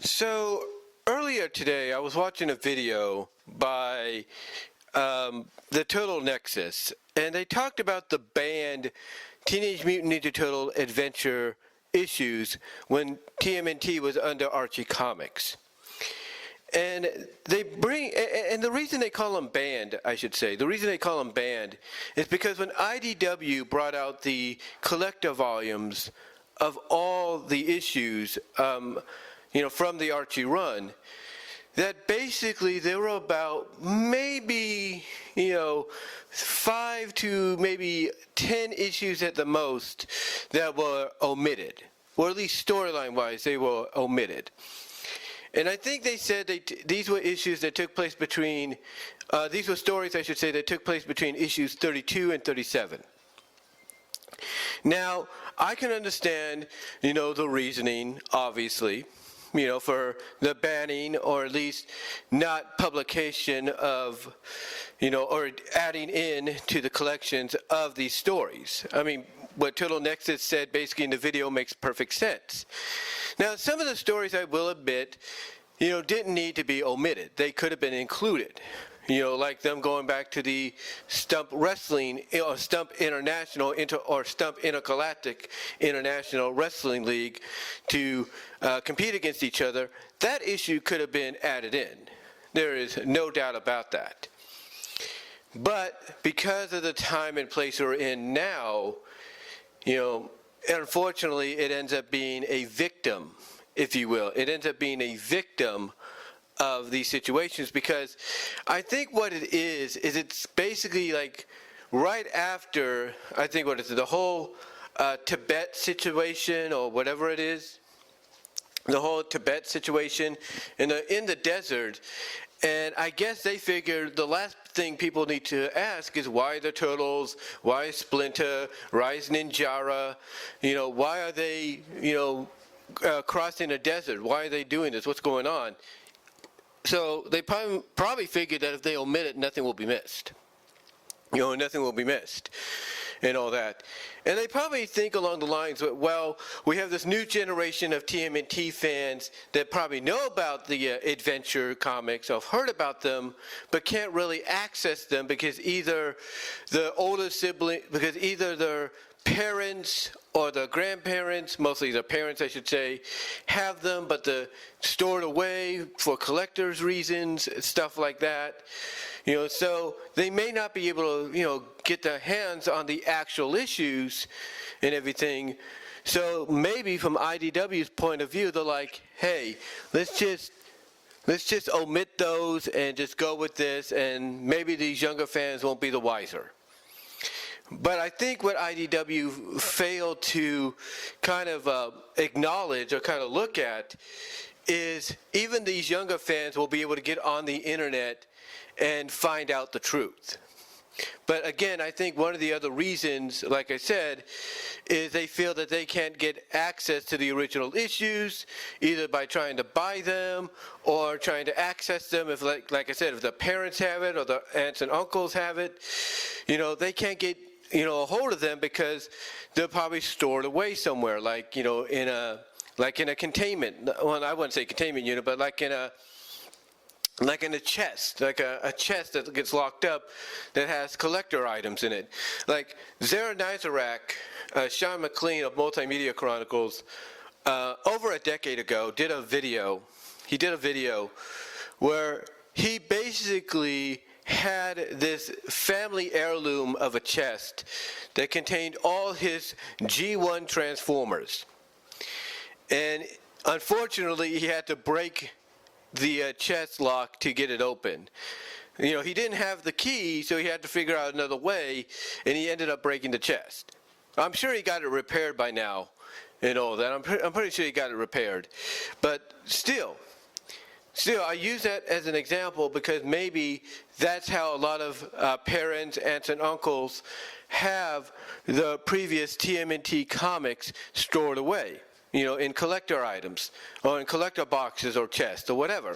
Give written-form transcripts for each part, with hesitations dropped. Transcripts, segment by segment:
So earlier today, I was watching a video by the Total Nexus, and they talked about the banned Teenage Mutant Ninja Turtle Adventure issues when TMNT was under Archie Comics. And the reason they call them banned, I should say, the reason they call them banned is because when IDW brought out the collector volumes of all the issues, from the Archie run, that basically there were about maybe, 5 to maybe 10 issues at the most that were omitted, or at least storyline-wise, they were omitted. And I think they said these were issues that took place between, these were stories, I should say, that took place between issues 32 and 37. Now, I can understand, the reasoning, obviously, for the banning or at least not publication of, or adding in to the collections of these stories. I mean, what Total Nexus said basically in the video makes perfect sense. Now, some of the stories, I will admit, didn't need to be omitted. They could have been included. Like them going back to the Stump Wrestling, Stump International, or Stump Intergalactic International Wrestling League to compete against each other. That issue could have been added in. There is no doubt about that. But because of the time and place we're in now, unfortunately, it ends up being a victim, if you will. It ends up being a victim of these situations, because I think what it is it's basically like right after, I think, the whole Tibet situation or whatever it is, the whole Tibet situation in the desert. And I guess they figured the last thing people need to ask is why the Turtles, why Splinter, Rise Ninjara, why are they, crossing a desert? Why are they doing this? What's going on? So they probably figured that if they omit it, nothing will be missed. Nothing will be missed and all that. And they probably think along the lines of, well, we have this new generation of TMNT fans that probably know about the adventure comics, or have heard about them, but can't really access them because either the older sibling, because either their parents or the grandparents, mostly the parents I should say, have them, but they're stored away for collectors' reasons, stuff like that. So they may not be able to, get their hands on the actual issues and everything. So maybe from IDW's point of view, they're like, hey, let's just omit those and just go with this, and maybe these younger fans won't be the wiser. But I think what IDW failed to kind of acknowledge or kind of look at is even these younger fans will be able to get on the internet and find out the truth. But again, I think one of the other reasons, like I said, is they feel that they can't get access to the original issues, either by trying to buy them or trying to access them. If, like I said, if the parents have it or the aunts and uncles have it, they can't get a hold of them because they're probably stored away somewhere, like in a containment. Well, I wouldn't say containment unit, but like in a chest, like a chest that gets locked up that has collector items in it. Like Zara Nizarak, Sean McLean of Multimedia Chronicles, over a decade ago did a video. He did a video where he basically had this family heirloom of a chest that contained all his G1 Transformers. And unfortunately, he had to break the chest lock to get it open. He didn't have the key, so he had to figure out another way, and he ended up breaking the chest. I'm sure he got it repaired by now and all that. I'm pretty sure he got it repaired. But still, I use that as an example because maybe that's how a lot of parents, aunts, and uncles have the previous TMNT comics stored away, in collector items or in collector boxes or chests or whatever.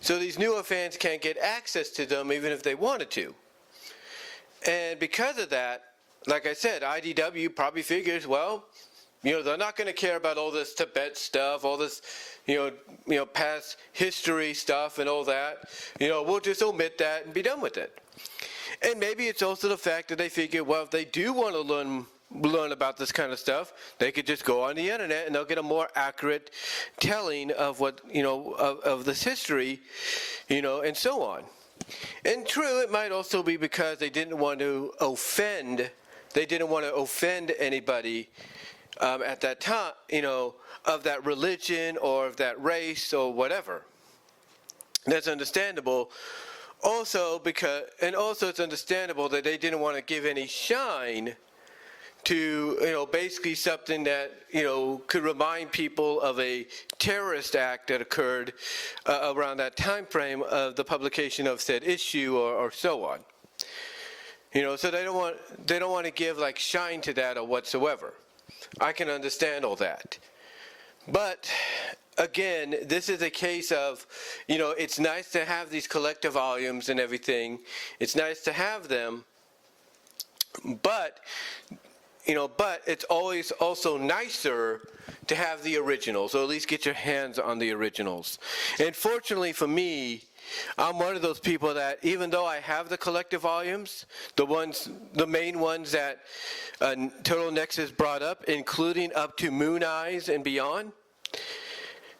So these newer fans can't get access to them even if they wanted to. And because of that, like I said, IDW probably figures, well, they're not going to care about all this Tibet stuff, all this, past history stuff and all that. We'll just omit that and be done with it. And maybe it's also the fact that they figure, well, if they do want to learn about this kind of stuff, they could just go on the internet and they'll get a more accurate telling of what, of this history, and so on. And true, it might also be because they didn't want to offend anybody at that time, of that religion or of that race or whatever. That's understandable. Also it's understandable that they didn't want to give any shine to, basically something that, could remind people of a terrorist act that occurred around that time frame of the publication of said issue or so on. So they don't want to give like shine to that or whatsoever. I can understand all that. But again, this is a case of, it's nice to have these collective volumes and everything. It's nice to have them, but it's always also nicer to have the originals, or at least get your hands on the originals. And fortunately for me, I'm one of those people that, even though I have the collective volumes, the main ones that Total Nexus brought up, including up to Moon Eyes and beyond,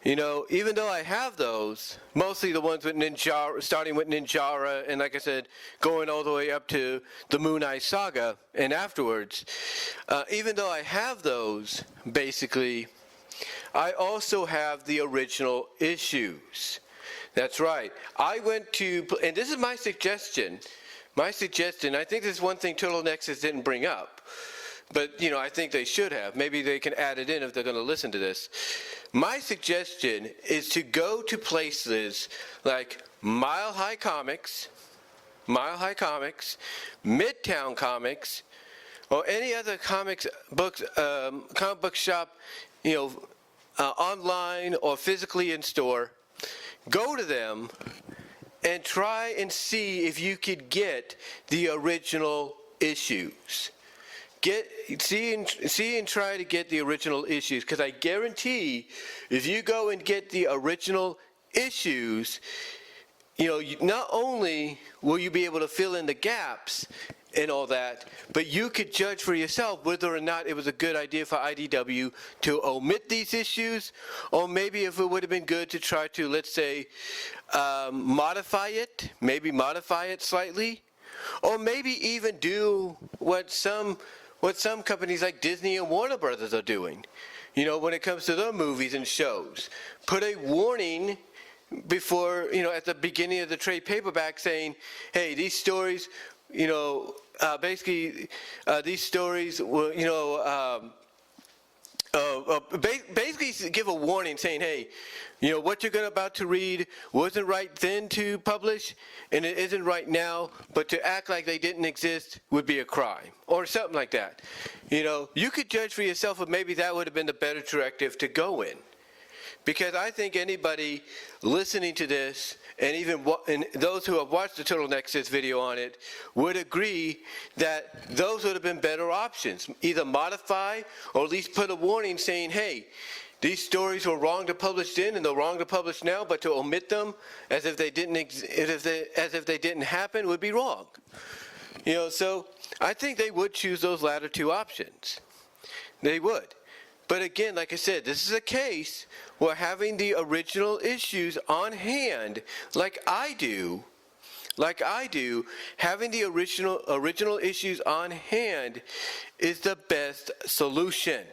even though I have those, mostly the ones with Ninjara, starting with Ninjara, and like I said, going all the way up to the Moon Eye Saga and afterwards, even though I have those, basically, I also have the original issues. That's right. I went to, and this is my suggestion, I think this is one thing Total Nexus didn't bring up, but, I think they should have. Maybe they can add it in if they're going to listen to this. My suggestion is to go to places like Mile High Comics, Midtown Comics, or any other comic book shop, online or physically in store. Go to them and try and see if you could get the original issues. See and try to get the original issues, because I guarantee if you go and get the original issues, not only will you be able to fill in the gaps and all that, but you could judge for yourself whether or not it was a good idea for IDW to omit these issues, or maybe if it would have been good to try to, let's say, modify it slightly, or maybe even do what some companies like Disney and Warner Brothers are doing, when it comes to their movies and shows. Put a warning before, at the beginning of the trade paperback saying, hey, these stories, these stories will, basically give a warning saying, hey, what you're about to read wasn't right then to publish, and it isn't right now, but to act like they didn't exist would be a crime, or something like that. You could judge for yourself if maybe that would have been the better directive to go in. Because I think anybody listening to this, and even those who have watched the Total Nexus video on it, would agree that those would have been better options. Either modify, or at least put a warning saying, hey, these stories were wrong to publish then and they're wrong to publish now, but to omit them as if they didn't happen would be wrong. So I think they would choose those latter two options. They would. But again, like I said, this is a case where having the original issues on hand, like I do, having the original issues on hand is the best solution.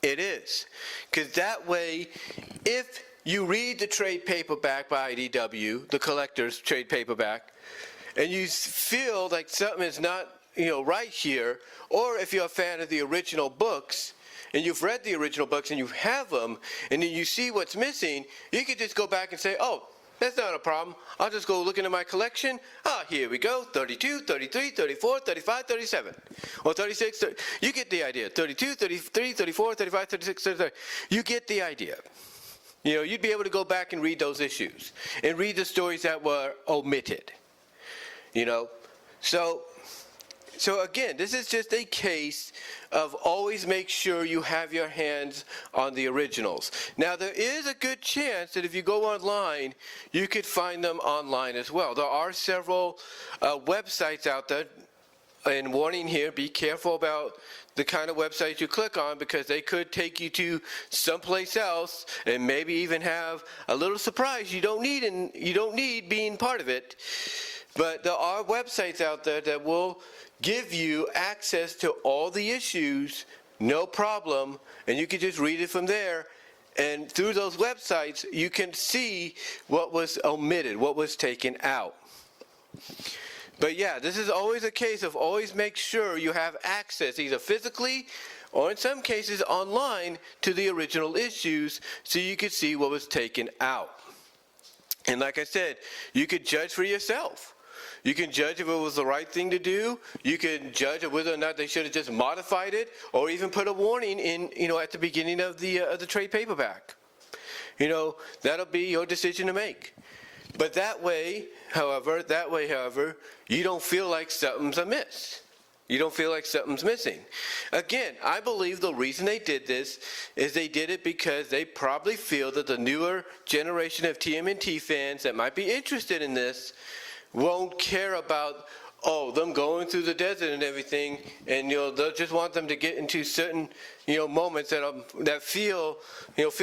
It is. Because that way, if you read the trade paperback by IDW, the collector's trade paperback, and you feel like something is not, right here, or if you're a fan of the original books, and you've read the original books and you have them, and then you see what's missing, you could just go back and say, oh, that's not a problem. I'll just go look into my collection. Here we go, 32, 33, 34, 35, 37. Or 36, 30. You get the idea. 32, 33, 34, 35, 36, 37. You get the idea. You'd be able to go back and read those issues and read the stories that were omitted. So So again, this is just a case of always make sure you have your hands on the originals. Now, there is a good chance that if you go online, you could find them online as well. There are several websites out there, and warning here, be careful about the kind of websites you click on, because they could take you to someplace else and maybe even have a little surprise you don't need, and you don't need being part of it. But there are websites out there that will give you access to all the issues, no problem, and you can just read it from there. And through those websites, you can see what was omitted, what was taken out. But yeah, this is always a case of always make sure you have access, either physically or in some cases online, to the original issues so you could see what was taken out. And like I said, you could judge for yourself. You can judge if it was the right thing to do. You can judge whether or not they should have just modified it, or even put a warning in, at the beginning of the trade paperback. That'll be your decision to make. But that way, however, you don't feel like something's amiss. You don't feel like something's missing. Again, I believe the reason they did this is they did it because they probably feel that the newer generation of TMNT fans that might be interested in this won't care about, them going through the desert and everything, and they'll just want them to get into certain moments that feel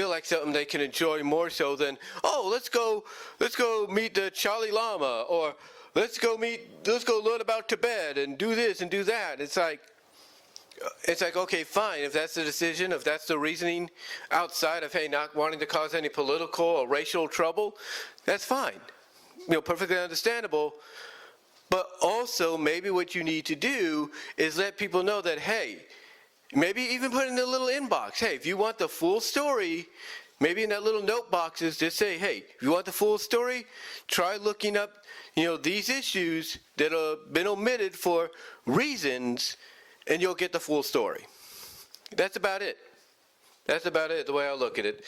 like something they can enjoy more so than, let's go meet the Charlie Llama, or let's go learn about Tibet and do this and do that. It's like, okay, fine, if that's the decision, if that's the reasoning outside of, hey, not wanting to cause any political or racial trouble, that's fine. Perfectly understandable. But also, maybe what you need to do is let people know that, hey, maybe even put in a little inbox. Hey, if you want the full story, maybe in that little note boxes, just say, hey, if you want the full story, try looking up, these issues that have been omitted for reasons, and you'll get the full story. That's about it. That's about it, the way I look at it.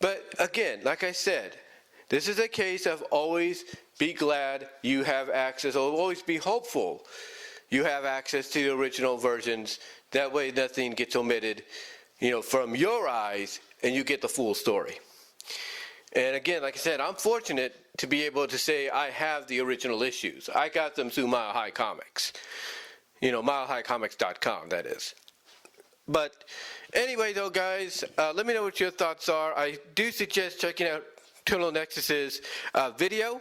But again, like I said, this is a case of always be glad you have access, or always be hopeful you have access to the original versions. That way nothing gets omitted, from your eyes, and you get the full story. And again, like I said, I'm fortunate to be able to say I have the original issues. I got them through Mile High Comics. MileHighComics.com, that is. But anyway, though, guys, let me know what your thoughts are. I do suggest checking out Tunnel Nexus's video.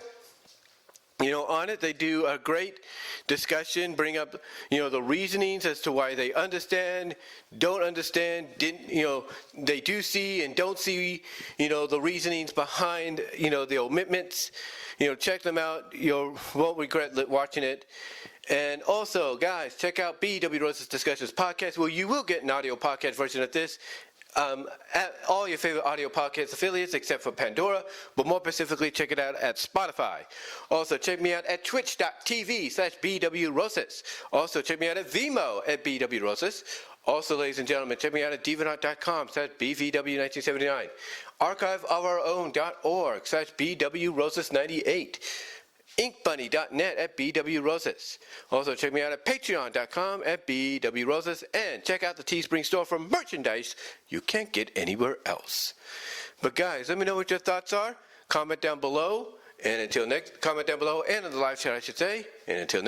On it, they do a great discussion, bring up, the reasonings as to why they understand, don't understand, they do see and don't see, the reasonings behind, the omissions. Check them out. You won't regret watching it. And also, guys, check out B.W. Rose's Discussions podcast, where you will get an audio podcast version of this at all your favorite audio podcast affiliates except for Pandora, but more specifically, check it out at Spotify. Also, check me out at twitch.tv/BWRoses. Also, check me out at VENMO at BWRoses. Also, ladies and gentlemen, check me out at DeviantArt.com/BVW1979. Archiveofourown.org/BWRoses98. inkbunny.net at BWRoses. Also, check me out at patreon.com at BWRoses, and check out the Teespring store for merchandise you can't get anywhere else. But guys, let me know what your thoughts are. Comment down below, and comment down below, and in the live chat, I should say. And until next